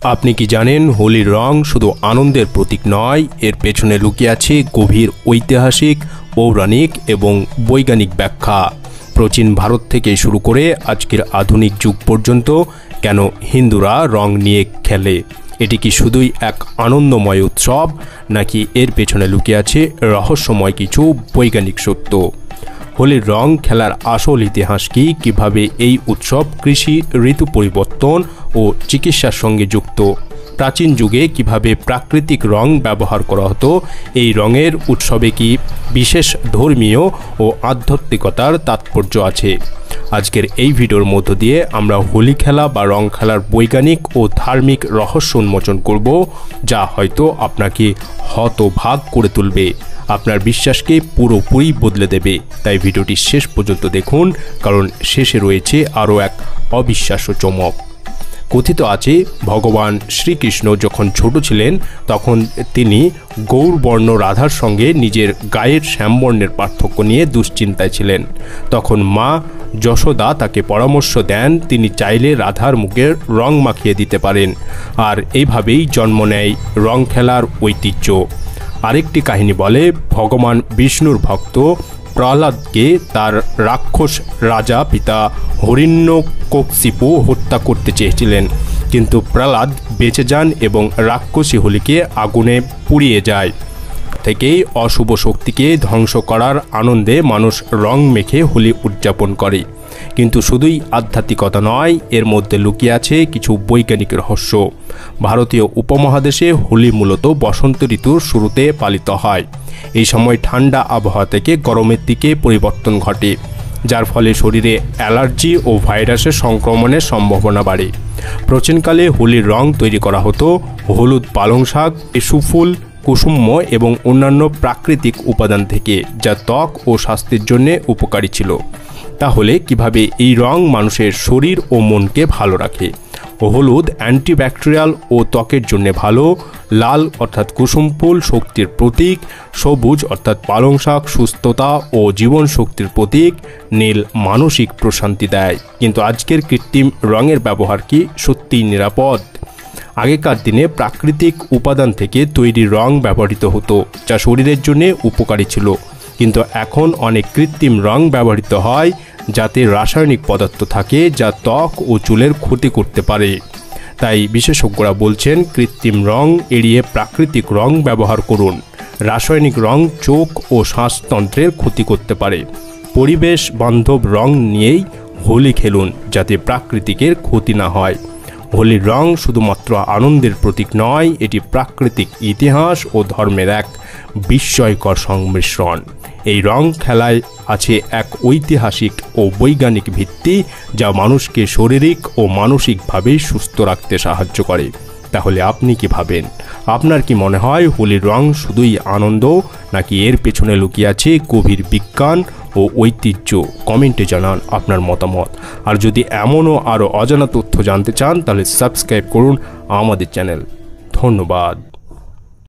আপনি কি জানেন হোলির রং শুধু আনন্দের প্রতীক নয়, এর পেছনে লুকিয়ে আছে গভীর ঐতিহাসিক, পৌরাণিক এবং বৈজ্ঞানিক ব্যাখ্যা। প্রাচীন ভারত থেকে শুরু করে আজকের আধুনিক যুগ পর্যন্ত কেন হিন্দুরা রং নিয়ে খেলে? এটি কি শুধুই এক আনন্দময় উৎসব, নাকি এর পেছনে লুকিয়ে আছে রহস্যময় কিছু বৈজ্ঞানিক সত্য? হোলির রং খেলার আসল ইতিহাস কি? কিভাবে এই উৎসব কৃষি, ঋতু পরিবর্তন ও চিকিৎসার সঙ্গে যুক্ত? প্রাচীন যুগে কিভাবে প্রাকৃতিক রং ব্যবহার করা হতো? এই রঙের উৎসবে কি বিশেষ ধর্মীয় ও আধ্যাত্মিকতার তাৎপর্য আছে? আজকের এই ভিডিওর মধ্য দিয়ে আমরা হোলি খেলা বা রং খেলার বৈজ্ঞানিক ও ধার্মিক রহস্য উন্মোচন করব, যা হয়তো আপনাকে হতভাগ করে তুলবে, আপনার বিশ্বাসকে পুরোপুরি বদলে দেবে। তাই ভিডিওটি শেষ পর্যন্ত দেখুন, কারণ শেষে রয়েছে আরও এক অবিশ্বাস্য চমক। কথিত আছে, ভগবান শ্রীকৃষ্ণ যখন ছোট ছিলেন তখন তিনি গৌরবর্ণ রাধার সঙ্গে নিজের গায়ের শ্যামবর্ণের পার্থক্য নিয়ে দুশ্চিন্তায় ছিলেন। তখন মা যশোদা তাকে পরামর্শ দেন তিনি চাইলে রাধার মুখে রং মাখিয়ে দিতে পারেন, আর এইভাবেই জন্ম নেয় রং খেলার ঐতিহ্য। আরেকটি কাহিনী বলে, ভগবান বিষ্ণুর ভক্ত প্রহ্লাদকে তার রাক্ষস রাজা পিতা হিরণ্যকশিপু হত্যা করতে চেয়েছিলেন, কিন্তু প্রহ্লাদ বেঁচে যান এবং রাক্ষসী হোলিকে আগুনে পুড়িয়ে যায়। থেকেই অশুভ শক্তিকে ধ্বংস করার আনন্দে মানুষ রং মেখে হোলি উদযাপন করে। কিন্তু শুধুই আধ্যাত্মিকতা নয়, এর মধ্যে লুকিয়ে আছে কিছু বৈজ্ঞানিক রহস্য। ভারতীয় উপমহাদেশে হোলি মূলত বসন্ত ঋতুর শুরুতে পালিত হয়। এই সময় ঠান্ডা আবহাওয়া থেকে গরমের দিকে পরিবর্তন ঘটে, যার ফলে শরীরে অ্যালার্জি ও ভাইরাসের সংক্রমণের সম্ভাবনা বাড়ে। প্রাচীনকালে হোলির রং তৈরি করা হতো হলুদ পালং শাক, এসুফুল, কুসুম এবং অন্যান্য প্রাকৃতিক উপাদান থেকে, যা ত্বক ও স্বাস্থ্যের জন্য উপকারী ছিল। তাহলে কিভাবে এই রং মানুষের শরীর ও মনকে ভালো রাখে? হলুদ অ্যান্টিব্যাকটেরিয়াল ও ত্বকের জন্য ভালো, লাল অর্থাৎ কুসুম ফুল শক্তির প্রতীক, সবুজ অর্থাৎ পালং শাক সুস্থতা ও জীবন শক্তির প্রতীক, নীল মানসিক প্রশান্তি দেয়। কিন্তু আজকের কৃত্রিম রঙের ব্যবহার কি সত্যিই নিরাপদ? আগেকার দিনে প্রাকৃতিক উপাদান থেকে তৈরি রং ব্যবহৃত হতো, যা শরীরের জন্য উপকারী ছিল, কিন্তু এখন অনেক কৃত্রিম রং ব্যবহৃত হয় যাতে রাসায়নিক পদার্থ থাকে যা ত্বক ও চুলের ক্ষতি করতে পারে। তাই বিশেষজ্ঞরা বলছেন, কৃত্রিম রং এড়িয়ে প্রাকৃতিক রং ব্যবহার করুন। রাসায়নিক রং চোখ ও শ্বাসতন্ত্রের ক্ষতি করতে পারে। পরিবেশ বান্ধব রং নিয়েই হোলি খেলুন, যাতে প্রাকৃতিকের ক্ষতি না হয়। হোলির রং শুধুমাত্র আনন্দের প্রতীক নয়, এটি প্রাকৃতিক ইতিহাস ও ধর্মের এক বিস্ময়কর সংমিশ্রণ। এই রং খেলায় আছে এক ঐতিহাসিক ও বৈজ্ঞানিক ভিত্তি, যা মানুষকে শারীরিক ও মানসিকভাবে সুস্থ রাখতে সাহায্য করে। তাহলে আপনি কি ভাবেন? আপনার কি মনে হয় হোলির রং শুধুই আনন্দ, নাকি এর পেছনে লুকিয়ে আছে গভীর বিজ্ঞান ও ঐতিহ্য? কমেন্টে জানান আপনার মতামত। আর যদি এমনও আরও অজানা তথ্য জানতে চান, তাহলে সাবস্ক্রাইব করুন আমাদের চ্যানেল। ধন্যবাদ।